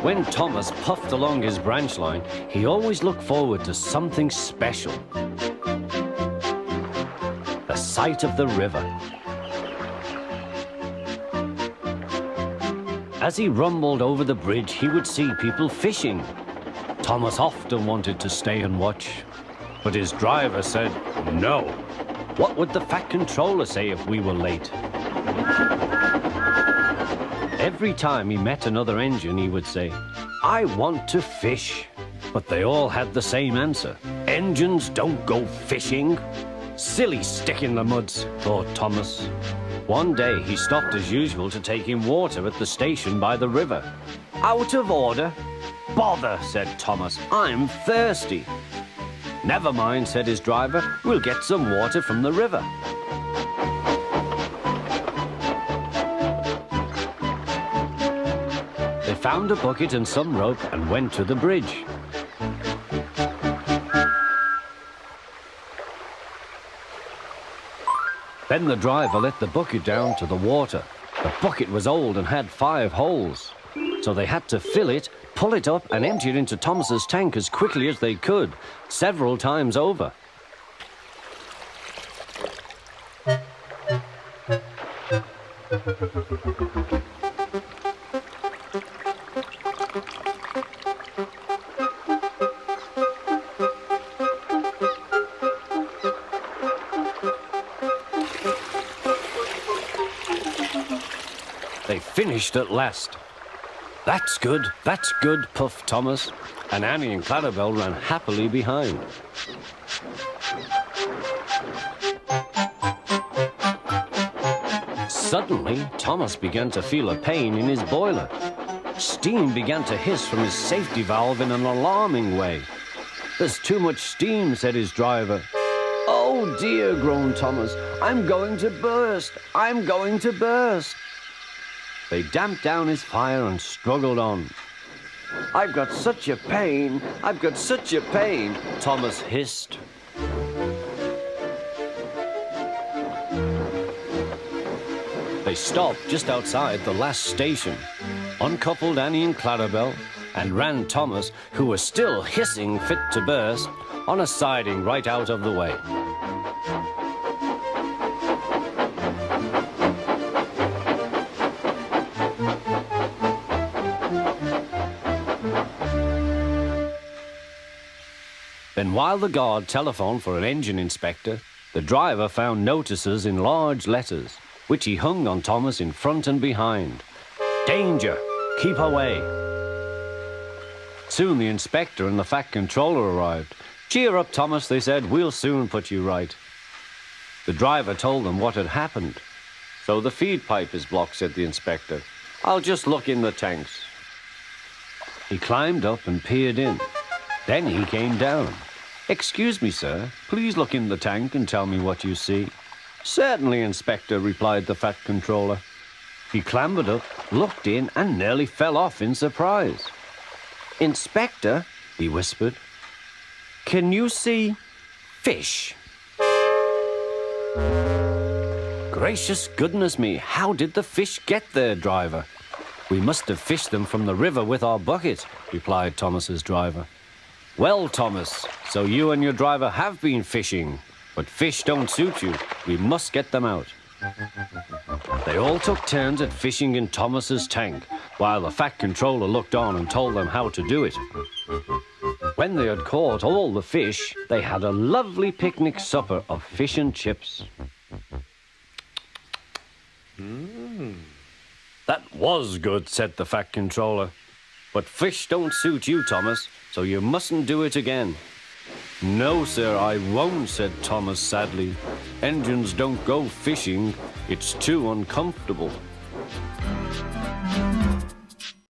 When Thomas puffed along his branch line, he always looked forward to something special. The sight of the river. As he rumbled over the bridge, he would see people fishing. Thomas often wanted to stay and watch, but his driver said no. What would the Fat Controller say if we were late? Every time he met another engine, he would say, "I want to fish." But they all had the same answer. Engines don't go fishing. Silly stick in the muds, thought Thomas. One day he stopped as usual to take in water at the station by the river. "Out of order." "Bother," said Thomas, "I'm thirsty." "Never mind," said his driver, "we'll get some water from the river." They found a bucket and some rope and went to the bridge. Then the driver let the bucket down to the water. The bucket was old and had 5 holes. So they had to fill it, pull it up and empty it into Thomas's tank as quickly as they could, several times over. They finished at last. That's good, puffed Thomas, and Annie and Clarabelle ran happily behind. Suddenly, Thomas began to feel a pain in his boiler. Steam began to hiss from his safety valve in an alarming way. "There's too much steam," said his driver. "Oh dear," groaned Thomas, "I'm going to burst, I'm going to burst." They damped down his fire and struggled on. "I've got such a pain, I've got such a pain," Thomas hissed. They stopped just outside the last station, uncoupled Annie and Clarabelle, and ran Thomas, who was still hissing fit to burst, on a siding right out of the way. Then while the guard telephoned for an engine inspector, the driver found notices in large letters, which he hung on Thomas in front and behind. "Danger! Keep away!" Soon the inspector and the Fat Controller arrived. "Cheer up, Thomas," they said, "we'll soon put you right." The driver told them what had happened. "So the feed pipe is blocked," said the inspector. "I'll just look in the tanks." He climbed up and peered in. Then he came down. "Excuse me, sir, please look in the tank and tell me what you see." "Certainly, Inspector," replied the Fat Controller. He clambered up, looked in, and nearly fell off in surprise. "Inspector," he whispered, "can you see fish?" "Gracious goodness me, how did the fish get there, driver?" "We must have fished them from the river with our bucket," replied Thomas's driver. "Well, Thomas, so you and your driver have been fishing, but fish don't suit you. We must get them out." They all took turns at fishing in Thomas's tank, while the Fat Controller looked on and told them how to do it. When they had caught all the fish, they had a lovely picnic supper of fish and chips. "That was good," said the Fat Controller. "But fish don't suit you, Thomas, so you mustn't do it again." "No, sir, I won't," said Thomas sadly. "Engines don't go fishing. It's too uncomfortable."